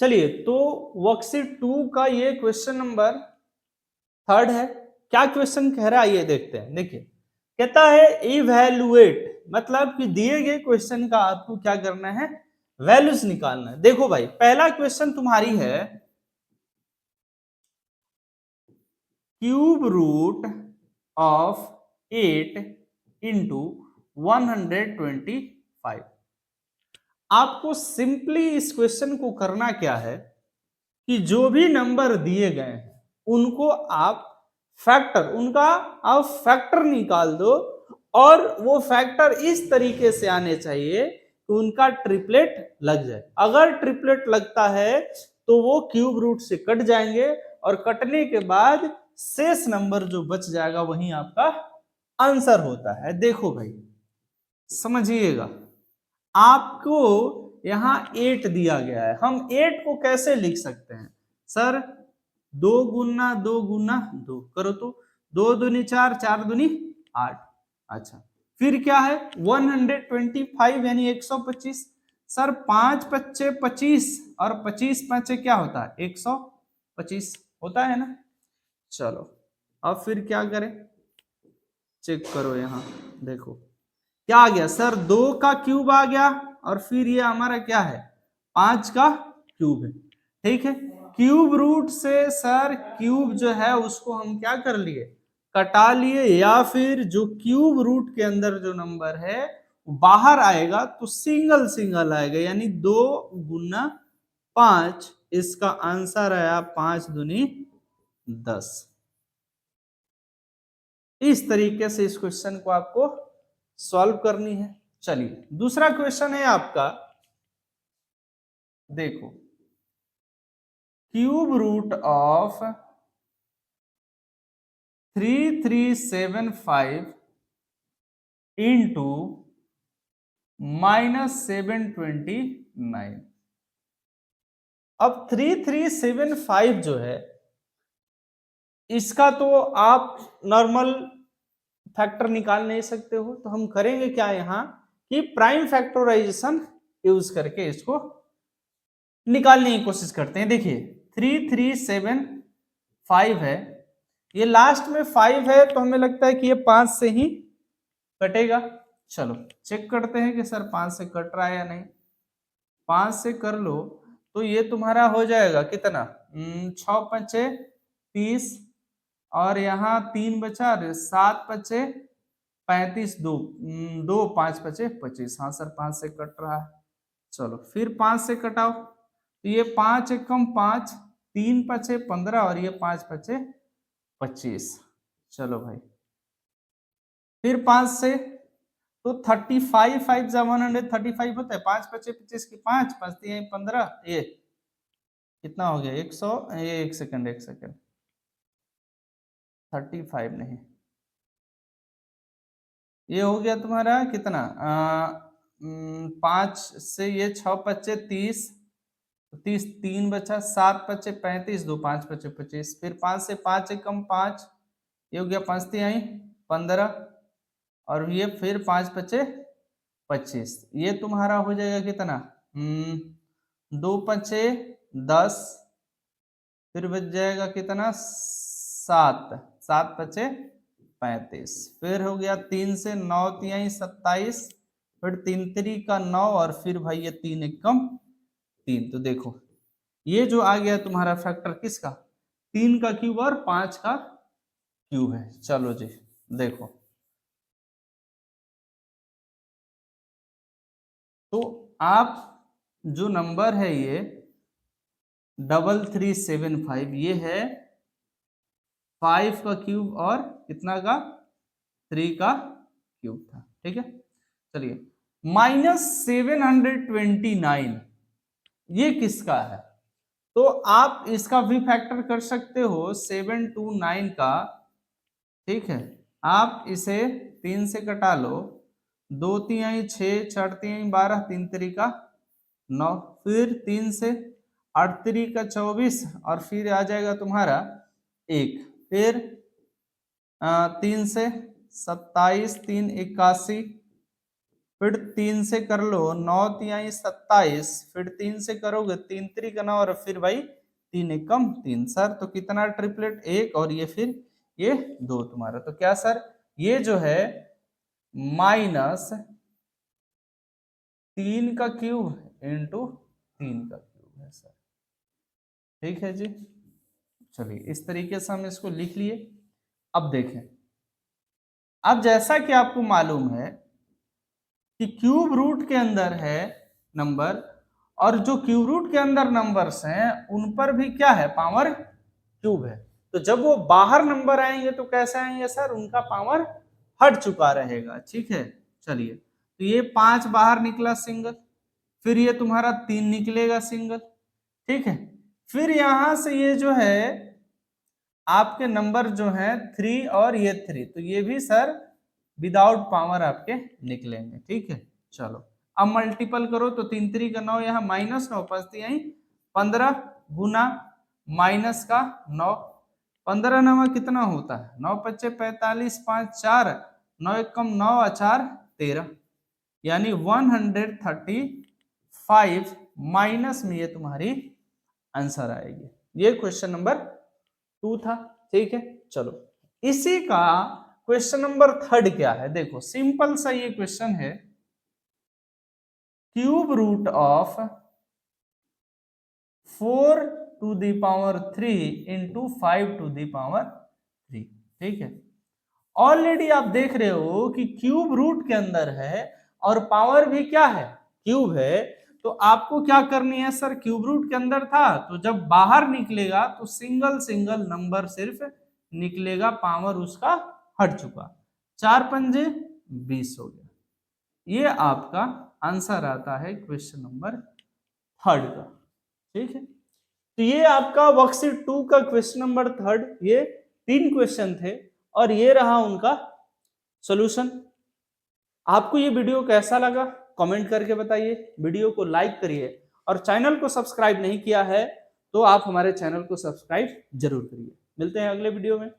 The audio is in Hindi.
चलिए, तो वर्कशीट 2 का ये क्वेश्चन नंबर 3 है। क्या क्वेश्चन कह रहा है ये देखते हैं। देखिए, कहता है इवैल्यूएट, मतलब कि दिए गए क्वेश्चन का आपको क्या करना है, वैल्यूज निकालना है। देखो भाई, पहला क्वेश्चन तुम्हारी है क्यूब रूट ऑफ 8 इंटू 125। आपको सिंपली इस क्वेश्चन को करना क्या है कि जो भी नंबर दिए गए हैं उनको आप फैक्टर निकाल दो, और वो फैक्टर इस तरीके से आने चाहिए कि उनका ट्रिपलेट लग जाए। अगर ट्रिपलेट लगता है तो वो क्यूब रूट से कट जाएंगे, और कटने के बाद शेष नंबर जो बच जाएगा वही आपका आंसर होता है। देखो भाई, समझिएगा, आपको यहां 8 दिया गया है। हम 8 को कैसे लिख सकते हैं सर? 2 गुना 2 करो तो 2 दूनी 4, 4 दूनी 8। अच्छा, फिर क्या है 125 यानी 125। सर 5 पच्चे 25 और 25 पांचे क्या होता है 125 होता है ना। चलो, अब फिर क्या करें, चेक करो यहां। देखो क्या आ गया सर, 2 का क्यूब आ गया, और फिर ये हमारा क्या है 5 का क्यूब है। ठीक है, क्यूब रूट से सर क्यूब जो है उसको हम क्या कर लिए, कटा लिए, या फिर जो क्यूब रूट के अंदर जो नंबर है बाहर आएगा तो सिंगल सिंगल आएगा, यानी 2 गुना 5। इसका आंसर आया 5 दूनी 10। इस तरीके से इस क्वेश्चन को आपको सॉल्व करनी है। चलिए, दूसरा क्वेश्चन है आपका, देखो क्यूब रूट ऑफ 3375 इंटू -729। अब 3375 जो है इसका तो आप नॉर्मल फैक्टर निकाल नहीं सकते हो, तो हम करेंगे क्या यहाँ कि प्राइम फैक्टराइजेशन यूज करके इसको निकालने की कोशिश करते हैं। देखिए 3375 है, ये लास्ट में 5 है, तो हमें लगता है कि ये 5 से ही कटेगा। चलो चेक करते हैं कि सर 5 से कट रहा है या नहीं। 5 से कर लो तो ये तुम्हारा हो जाएगा कितना, 6 पचे 30, और यहाँ 3 बचा, 7 पचे 35, 2 5 पचे 25। हाँ सर 5 से कट रहा है। चलो फिर 5 से कटाओ, तो ये 5 एकम 5, 3 पचे 15, और ये 5 पचे 25। चलो भाई, फिर 5 से तो 35, 5 जा 135 होता है, 5 पचे 25 की 5, 5 3 15, ये कितना हो गया 100। ये एक सेकंड 35 नहीं, ये हो गया तुम्हारा कितना 5 से ये 6 पच्चे 30, 30 3 बचा, 7 पच्चे 35, 2 5 पच्चे 25, फिर 5 से 5 एकम 5, ये हो गया 5 3 15, और ये फिर 5 पच्चे 25, ये तुम्हारा हो जाएगा कितना 2 पच्चे 10, फिर बच जाएगा कितना 7, 7 पचे 35, फिर हो गया 3 से 9 तिहाई 27, फिर 3 3 का 9, और फिर भाई ये 3 एकम 3। तो देखो ये जो आ गया तुम्हारा फैक्टर किसका, 3 का क्यूब और 5 का क्यूब है। चलो जी देखो, तो आप जो नंबर है ये 3375, ये है 5 का क्यूब और कितना का 3 का क्यूब था। ठीक है, चलिए -729 ये किसका है, तो आप इसका भी फैक्टर कर सकते हो 729 का। ठीक है, आप इसे 3 से कटा लो, 2 तिहाई 6, 4 तिहाई 12, 3 तरीका 9, फिर 3 से 8 तरीका 24, और फिर आ जाएगा तुम्हारा 1, फिर 3 से 27, 3 81, फिर 3 से कर लो, 9 तिहाई 27, फिर 3 से करोगे 3 3 9 और फिर भाई 3 एकम 3 सर। तो कितना ट्रिपलेट, एक, और ये फिर ये 2 तुम्हारा। तो क्या सर, ये जो है -3 का क्यूब इंटू 3 का क्यूब है सर। ठीक है जी, चलिए इस तरीके से हम इसको लिख लिए। अब देखें, अब जैसा कि आपको मालूम है कि क्यूब रूट के अंदर है नंबर, और जो क्यूब रूट के अंदर नंबर्स हैं उन पर भी क्या है, पावर क्यूब है। तो जब वो बाहर नंबर आएंगे तो कैसे आएंगे सर, उनका पावर हट चुका रहेगा। ठीक है, चलिए, तो ये 5 बाहर निकला सिंगल, फिर ये तुम्हारा 3 निकलेगा सिंगल। ठीक है, फिर यहां से ये जो है आपके नंबर जो है 3 और ये 3, तो ये भी सर विदाउट पावर आपके निकलेंगे। ठीक है, चलो अब मल्टीपल करो तो 3 3 का 9, यहाँ -9, 5 यही 15 गुना माइनस का 9, 15 9 कितना होता है, 9 5 45, 5 4, 9 1 9 4 13, यानी 135 माइनस में ये तुम्हारी आंसर आएगी। ये क्वेश्चन नंबर 2 था। ठीक है, चलो इसी का क्वेश्चन नंबर 3 क्या है, देखो सिंपल सा ये क्वेश्चन है, cube root of 4 to the power 3 into 5 to the power 3। ठीक है, ऑलरेडी आप देख रहे हो कि क्यूब रूट के अंदर है और पावर भी क्या है, क्यूब है। तो आपको क्या करनी है सर, क्यूब रूट के अंदर था तो जब बाहर निकलेगा तो सिंगल सिंगल नंबर सिर्फ निकलेगा, पावर उसका हट चुका। 4 पंजे 20 हो गया। ये आपका आंसर आता है क्वेश्चन नंबर 3 का। ठीक है, तो ये आपका वर्कशीट 2 का क्वेश्चन नंबर 3, ये 3 क्वेश्चन थे और ये रहा उनका सॉल्यूशन। आपको ये वीडियो कैसा लगा कमेंट करके बताइए, वीडियो को लाइक करिए, और चैनल को सब्सक्राइब नहीं किया है तो आप हमारे चैनल को सब्सक्राइब जरूर करिए। मिलते हैं अगले वीडियो में।